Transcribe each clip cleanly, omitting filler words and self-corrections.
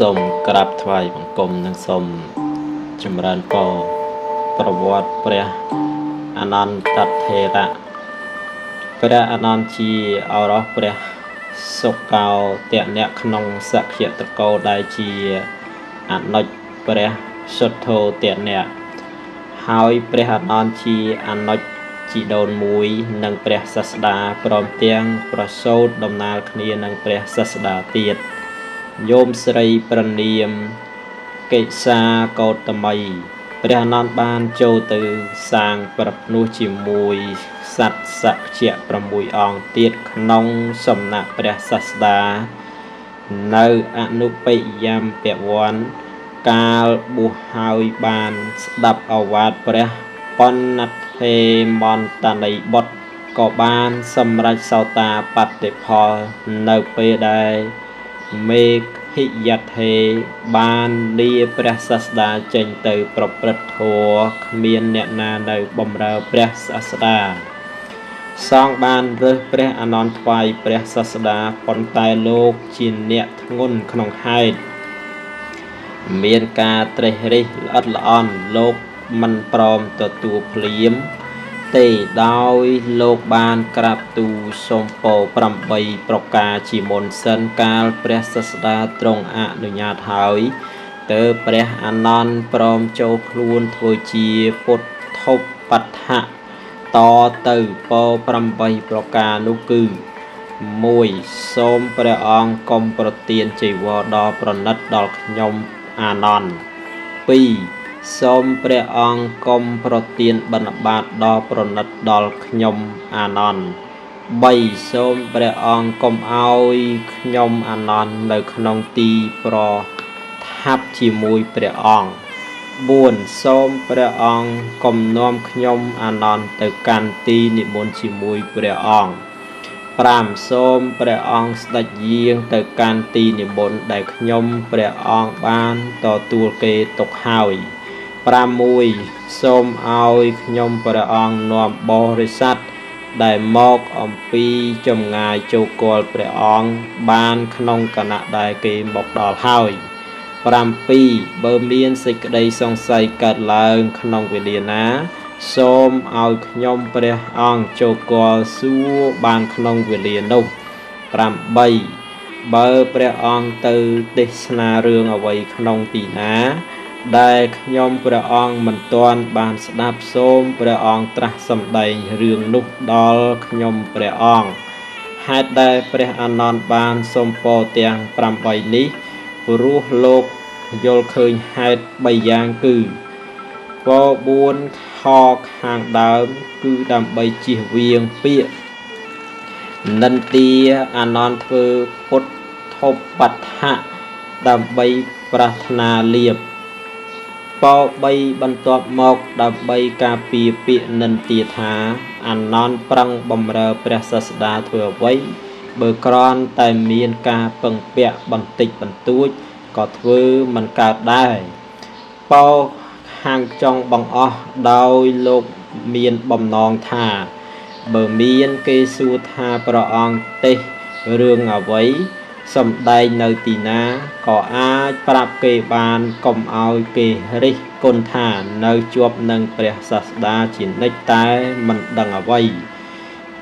សូមក្រាបថ្វាយបង្គំនិងសូមចម្រើនពរប្រវត្តិព្រះអនន្តថេរៈព្រះអនន្តជាឱរសព្រះសុកោតៈក្នុងសក្យត្រកោដែលជាអនុជព្រះសុទ្ធោតៈហើយព្រះអនន្តជាអនុជជីដូនមួយនិងព្រះសាស្តាព្រមទាំងប្រសូតដំណើរគ្នានឹងព្រះសាស្តាទៀតយោមស្រីប្រនាមកេសាកោតមីព្រះអនន្តបានចូលទៅសាងប្រភ្នោះជាមួយសត្វសក្យ6អង្គទៀតក្នុងសំណាក់ព្រះសាស្តានៅអនុបយមពវ័នកាលបួសហើយបានស្ដាប់ឱវាទព្រះបណ្ណថេមន្តនីបុត្រក៏បានសម្រេចសោតាបត្តិផលនៅពេលដែលមេឃិយថេបានលាព្រះសាស្តាចេញទៅប្រព្រឹត្តធម៌គ្មានអ្នកណានៅបម្រើព្រះសាស្តាសង្ឃបានរើសព្រះអនន្តថ្វាយព្រះសាស្តាប៉ុន្តែលោកជាអ្នកធ្ងន់ក្នុងហេតុមានការត្រេះរិះល្អិតល្អន់លោកមិនព្រមទទួលភ្លាមទេដោយលោកបានក្រាបទូលសូមពរ8ប្រការជាមុនសិនកាលព្រះសាស្តាទ្រង់អនុញ្ញាតហើយទើបព្រះអនន្តព្រមចូលខ្លួនធ្វើជាពុទ្ធបដ្ឋៈតទៅពរ8ប្រការនោះគឺ1សូមព្រះអង្គកុំប្រទានចីវរដ៏ប្រណិតដល់ខ្ញុំអានន្ទ2សូមព្រះអង្គកុំប្រទានបិណ្ឌបាតដ៏ប្រណិតដល់ខ្ញុំអានន្ទ3សូមព្រះអង្គកុំឲ្យខ្ញុំអានន្ទនៅក្នុងទីប្រថាប់ជាមួយព្រះអង្គ4សូមព្រះអង្គកុំនាំខ្ញុំអានន្ទទៅកាន់ទីនិមន្តជាមួយព្រះអង្គ5សូមព្រះអង្គស្ដេចយាងទៅកាន់ទីនិមន្តដែលខ្ញុំព្រះអង្គបានទទួលគេទុកហើយ6សូមឲ្យខ្ញុំព្រះអង្គនាំបរិស័ទដែលមកអំពីចម្ងាយចូលគាល់ព្រះអង្គបានក្នុងគណៈដែលគេមកដល់ហើយ7បើមានសេចក្តីសង្ស័យកើតឡើងក្នុងវេលាណាសូមឲ្យខ្ញុំព្រះអង្គចូលគាល់សួរបានក្នុងវេលានោះ8បើព្រះអង្គទៅទេសនារឿងអ្វីក្នុងទីណាដែលខ្ញុំព្រះអង្គមិនទាន់បានស្ដាប់សូមព្រះអង្គត្រាស់សម្ដែងរឿងនោះដល់ខ្ញុំព្រះអង្គហេតុដែលព្រះអនន្តបានសូមពរទាំង8នេះព្រោះលោកយល់ឃើញហេតុ3យ៉ាងគឺពរ4ខខាងដើមគឺដើម្បីជៀសវាងពាក្យនិន្ទាអនន្តធ្វើពុទ្ធបដ្ឋៈដើម្បីប្រាថ្នាលាភព3បន្ទាប់មកដើម្បីការពារពាក្យនិន្ទាថាអនន្តប្រឹងបំរើព្រះសាស្តាធ្វើអ្វីបើគ្រាន់តែមានការពឹងពាក់បន្តិចបន្តួចក៏ធ្វើមិនកើតដែរពោខាងចុងបង្អស់ដោយលោកមានបំណងថាបើមានគេសួរថាព្រះអង្គទេសរឿងអ្វីសម្ដែងនៅទីណាក៏អាចប្រាប់គេបានកុំឲ្យគេរិះគន់ថានៅជាប់នឹងព្រះសាស្តាជានិច្ចតែមិនដឹងអ្វី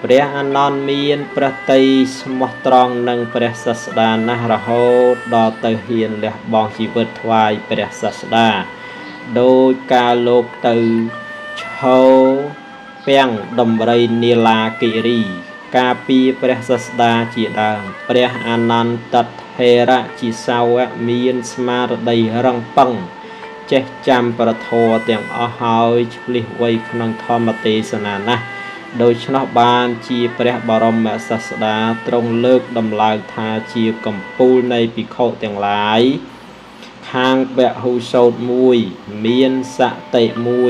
ព្រះអនន្តមានព្រះតីស្មោះត្រង់នឹងព្រះសាស្តាណាស់រហូតដល់ទៅហ៊ានលះបង់ជីវិតថ្វាយព្រះសាស្តាដោយការលោកទៅឈរពាំងដំរីនីឡាគិរីការពីព្រះសាស្តាជាដើមព្រះអនន្តថេរៈជាសាវកមានស្មារតីរឹងប៉ឹងចេះចាំប្រធរទាំងអស់ហើយឆ្លៀសវៃក្នុងធម្មទេសនាណាស់ដូច្នោះបានជាព្រះបរមសាស្តាទ្រង់លើកដំឡើងថាជាកំពូលនៃភិក្ខុទាំងឡាយខាងពហុសោត1មានសតិ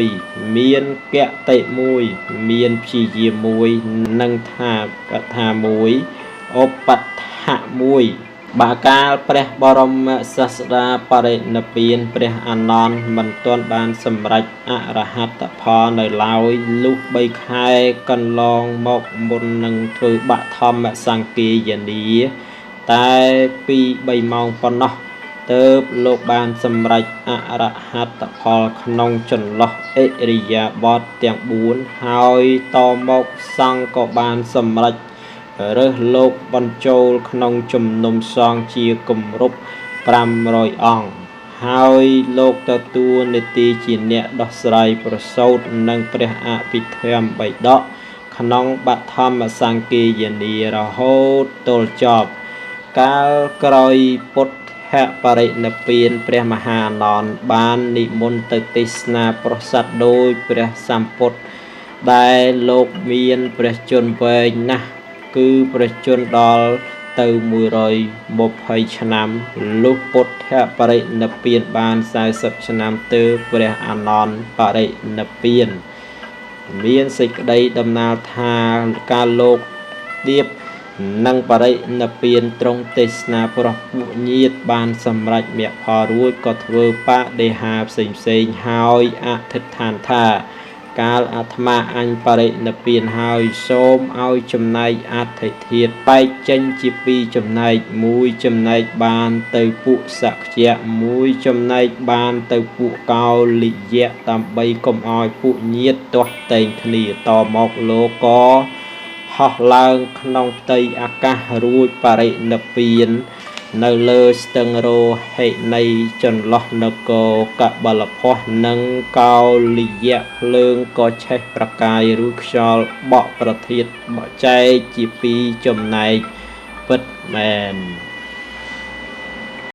1មានកតិ1មានព្យាយាម1និងថាកថា1ឧបដ្ឋៈ1បាកាលព្រះបរមសាស្តាបរិនិព្វានព្រះអនន្តមិនទាន់បានសម្រេចអរហត្តផលនៅឡើយលុះ3ខែកន្លងមកមុននឹងធ្វើបឋមសង្គាយនាតែ2-3ម៉ោងប៉ុណ្ណោះ ទើបលោកបានសម្រេចអរហត្តផលក្នុងចន្លោះឥរិយាបថទាំង4ហើយតមកសង្ឃក៏បានសម្រេចរើសលោកបញ្ចូលក្នុងជំនុំសង្ឃជាគម្រប់500អង្គហើយលោកទទួលនាទីជាអ្នកដោះស្រាយប្រសូតនិងព្រះអភិធម្មបិដកក្នុងបឋមសង្គាយនារហូតទល់ចប់កាលក្រោយពុទ្ធបរិនិព្វានព្រះមហាអនន្តបាននិមន្តទៅទេសនាប្រសាទដោយព្រះសម្ពុទ្ធដែលលោកមានព្រះជន្មវែងណាស់គឺព្រះជន្មដល់ទៅ120ឆ្នាំលុះពុទ្ធបរិនិព្វានបាន40ឆ្នាំទើបព្រះអនន្តបរិនិព្វានមានសេចក្តីដំណាលថាការលោកដៀបនិងបរិនិព្វានត្រង់ទេសនាប្រោះពួកញាតិបានសម្រេចមគ្គផលរួចក៏ធ្វើបដិហាផ្សេងហើយអធិដ្ឋានថាកាលអាត្មាអញបរិនិព្វានហើយសូមឲ្យចំណែកអធិធាតុបែកចេញជា2ចំណែកមួយចំណែកបានទៅពួកសក្យៈមួយចំណែកបានទៅពួកកោលិយៈដើម្បីកុំឲ្យពួកញាតិទាស់តែងគ្នាតមកលោកក៏ហោះឡើងក្នុងផ្ទៃអាកាសរួចបរិនិព្វាននៅលើស្ទឹងរោហិនៃចន្លោះនគរកបលភ័ស្ត្រនិងកោលិយៈភ្លើងក៏ឆេះប្រកាយឬខ្យល់បក់ប្រធាតបចែកជា2ចំណែកពិតមែន